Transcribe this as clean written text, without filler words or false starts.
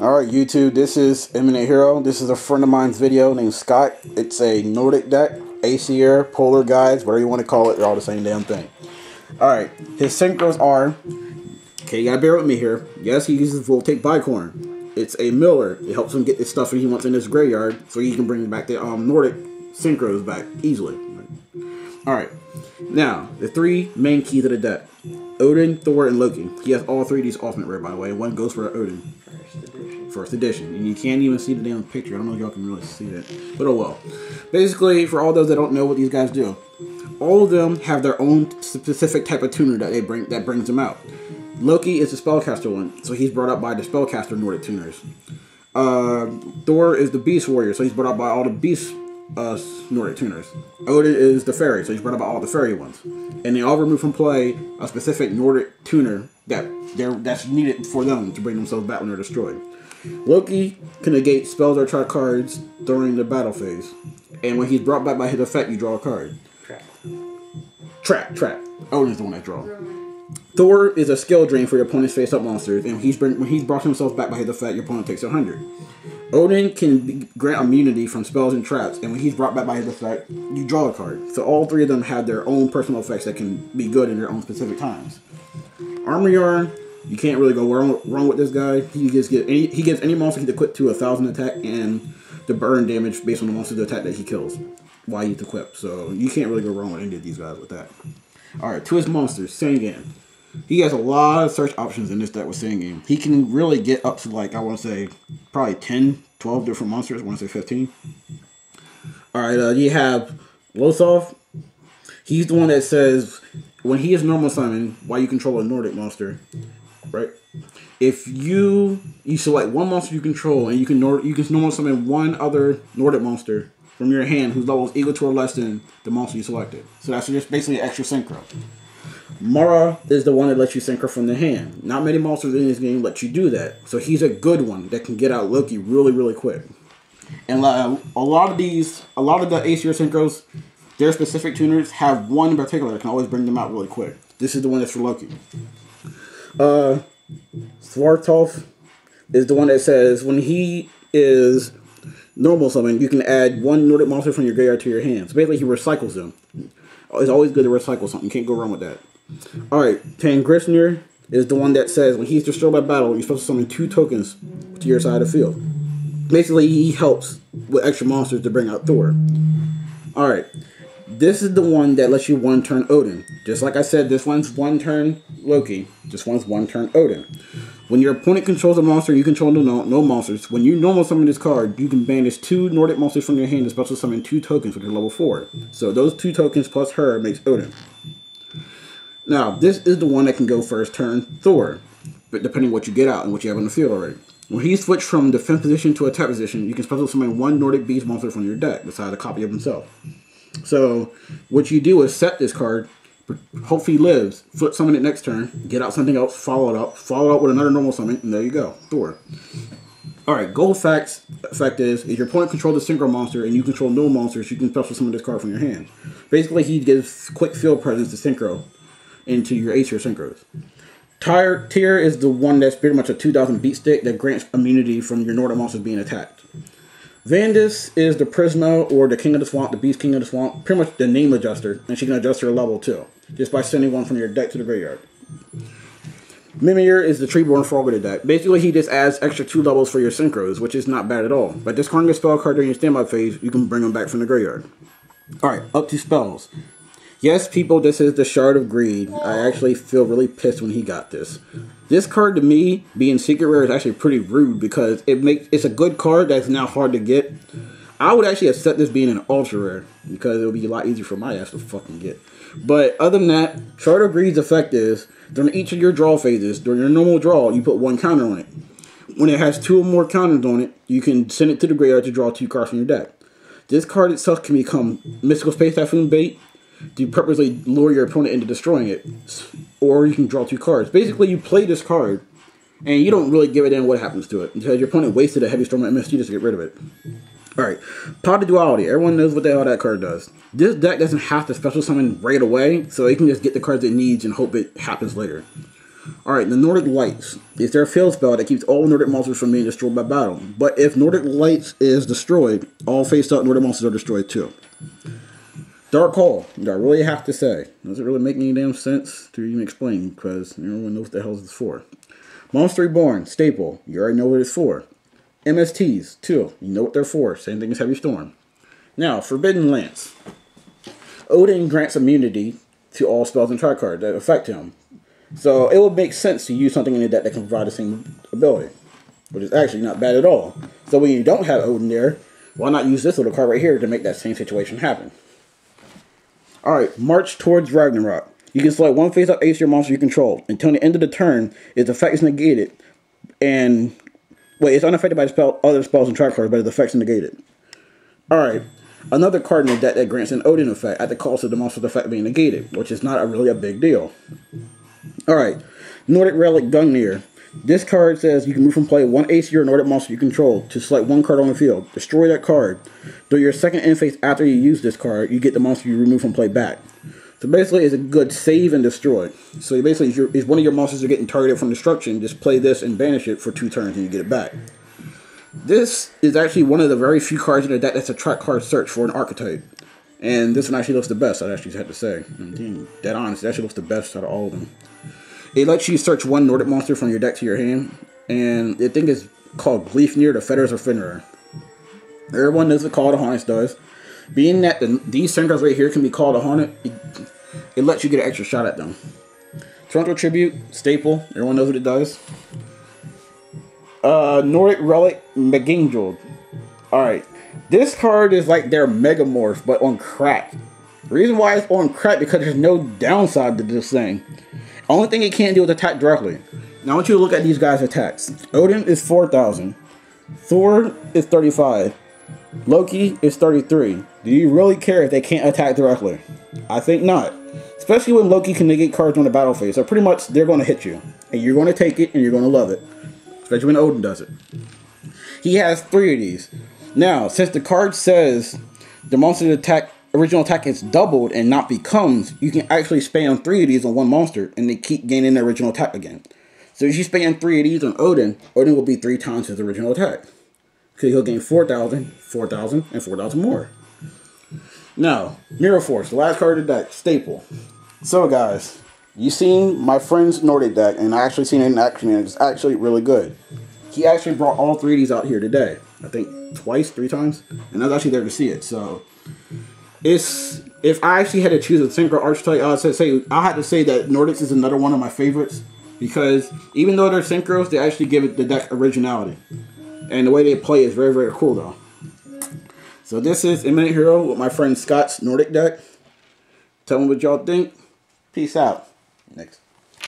Alright YouTube, this is Eminent Hero. This is a friend of mine's video named Scott. It's a Nordic deck, Aesir, Polar Guides, whatever you want to call it, they're all the same damn thing. Alright, his synchros are, okay, you gotta bear with me here. Yes, he uses Voltaic Bicorn. It's a miller. It helps him get the stuff that he wants in his graveyard so he can bring back the Nordic synchros back easily. Alright, now, the three main keys of the deck. Odin, Thor, and Loki. He has all three of these ultimate rare, by the way. One goes for Odin. First edition. And you can't even see the damn picture. I don't know if y'all can really see that. But oh well. Basically, for all those that don't know what these guys do, all of them have their own specific type of tuner that brings them out. Loki is the spellcaster one, so he's brought up by the spellcaster Nordic tuners. Thor is the beast warrior, so he's brought up by all the beast Nordic tuners. Odin is the fairy, so he's brought up by all the fairy ones. And they all remove from play a specific Nordic tuner that's needed for them to bring themselves back when they're destroyed. Loki can negate spells or try cards during the battle phase. And when he's brought back by his effect, you draw a card. Trap. Odin's the one that draws. Thor is a skill drain for your opponent's face-up monsters, and when he's brought himself back by his effect, your opponent takes 100. Odin can grant immunity from spells and traps, and when he's brought back by his effect, you draw a card. So all three of them have their own personal effects that can be good in their own specific times. Armor Yarn, you can't really go wrong with this guy. He gives any monster he's equipped to 1,000 attack and the burn damage based on the monster's attack that he kills while he's equipped. So you can't really go wrong with any of these guys with that. Alright, to his monsters, Sangan. He has a lot of search options in this deck with Sangan. He can really get up to, like, I want to say, probably 10, 12 different monsters. I want to say 15. Alright, you have Lothar. He's the one that says, when he is normal summon, while you control a Nordic monster, right? If you select one monster you control, and you can normal summon one other Nordic monster from your hand whose level is equal to or less than the monster you selected. So that's just basically an extra synchro. Mara is the one that lets you synchro from the hand. Not many monsters in this game let you do that. So he's a good one that can get out Loki really, really quick. And a lot of the Aesir synchros, their specific tuners have one in particular that can always bring them out really quick. This is the one that's for Loki. Svartalf is the one that says when he is normal summon, you can add one Nordic monster from your graveyard to your hand. So basically he recycles them. It's always good to recycle something. You can't go wrong with that. Alright, Tangrisnir is the one that says when he's destroyed by battle, you're supposed to summon 2 tokens to your side of the field. Basically, he helps with extra monsters to bring out Thor. Alright, this is the one that lets you one-turn Odin. Just like I said, this one's one-turn Loki. This one's one-turn Odin. When your opponent controls a monster, you control no monsters. When you normal summon this card, you can banish 2 Nordic monsters from your hand and special summon 2 tokens, which are level 4. So those 2 tokens plus her makes Odin. Now, this is the one that can go first turn Thor, but depending on what you get out and what you have on the field already. When he switched from defense position to attack position, you can special summon 1 Nordic beast monster from your deck, besides a copy of himself. So, what you do is set this card, hope he lives, flip summon it next turn, get out something else, follow it up with another normal summon, and there you go, Thor. Alright, gold effect is, if your opponent controls a synchro monster and you control no monsters, you can special summon this card from your hand. Basically, he gives quick field presence to synchro into your Aesir synchros. Tyr is the one that's pretty much a 2000 beat stick that grants immunity from your Nordic monsters being attacked. Vandus is the Prisma, or the King of the Swamp, the Beast King of the Swamp, pretty much the name adjuster, and she can adjust her level too, just by sending one from your deck to the graveyard. Mimir is the Treeborn Frog of the deck. Basically, he just adds extra 2 levels for your synchros, which is not bad at all. By discarding a spell card during your standby phase, you can bring them back from the graveyard. Alright, up to spells. Yes, people, this is the Shard of Greed. I actually feel really pissed when he got this. This card, to me, being secret rare, is actually pretty rude because it's a good card that's now hard to get. I would actually accept this being an ultra rare because it would be a lot easier for my ass to fucking get. But other than that, Shard of Greed's effect is, during each of your draw phases, during your normal draw, you put 1 counter on it. When it has 2 or more counters on it, you can send it to the graveyard to draw 2 cards from your deck. This card itself can become Mystical Space Typhoon bait to purposely lure your opponent into destroying it. Or you can draw 2 cards. Basically, you play this card, and you don't really give a damn what happens to it, because your opponent wasted a Heavy Storm MST just to get rid of it. Alright, Pot of Duality. Everyone knows what the hell that card does. This deck doesn't have to special summon right away, so it can just get the cards it needs and hope it happens later. Alright, the Nordic Lights is their field spell that keeps all Nordic monsters from being destroyed by battle. But if Nordic Lights is destroyed, all face-up Nordic monsters are destroyed too. Dark Hole, I really have to say. Doesn't really make any damn sense to even explain, because everyone knows what the hell it's for. Monster Reborn, staple, you already know what it's for. MSTs, too, you know what they're for. Same thing as Heavy Storm. Now, Forbidden Lance. Odin grants immunity to all spells and try cards that affect him. So it would make sense to use something in the deck that can provide the same ability, which is actually not bad at all. So when you don't have Odin there, why not use this little card right here to make that same situation happen? Alright, March Towards Ragnarok. You can select one face-up Aesir monster you control. Until the end of the turn, its effect is negated. And, wait, it's unaffected by other spells and track cards, but its effect is negated. Alright, another card in the deck that grants an Odin effect at the cost of the monster's effect being negated, which is not really a big deal. Alright, Nordic Relic Gungnir. This card says you can move from play one Aesir or Nordic monster you control to select one card on the field. Destroy that card. Though your second end phase after you use this card, you get the monster you remove from play back. So basically, it's a good save and destroy. So basically, if one of your monsters are getting targeted from destruction, just play this and banish it for 2 turns and you get it back. This is actually one of the very few cards in the deck that's a track card search for an archetype. And this one actually looks the best, I'd actually have to say. I'm being dead honest, it actually looks the best out of all of them. It lets you search one Nordic monster from your deck to your hand, and the thing is called Gleifnir, the Fetters or Finnerer. Everyone knows what Call of the Hornets does. Being that these synchros right here can be called a Hornet, it lets you get an extra shot at them. Toronto Tribute, staple, everyone knows what it does. Nordic Relic Megangel. Alright, this card is like their Megamorph, but on crack. The reason why it's on crack because there's no downside to this thing. Only thing it can't do is attack directly. Now I want you to look at these guys' attacks. Odin is 4,000. Thor is 35. Loki is 33. Do you really care if they can't attack directly? I think not. Especially when Loki can negate cards on the battle phase. So pretty much they're going to hit you. And you're going to take it and you're going to love it. Especially when Odin does it. He has 3 of these. Now, since the card says the monster's original attack is doubled and not becomes, you can actually spam 3 of these on one monster and they keep gaining their original attack again. So if you spam 3 of these on Odin, Odin will be 3 times his original attack. Because he'll gain 4,000, 4,000, and 4,000 more. Now, Mirror Force, the last card of the deck, staple. So guys, you've seen my friend's Nordic deck, and I actually seen it in action, and it's actually really good. He actually brought all 3 of these out here today. I think twice, 3 times, and I was actually there to see it. So, if I actually had to choose a synchro archetype, I had to say that Nordics is another one of my favorites, because even though they're synchros, they actually give it the deck originality. And the way they play is very, very cool, though. So this is Eminent Hero with my friend Scott's Nordic deck. Tell me what y'all think. Peace out. Next.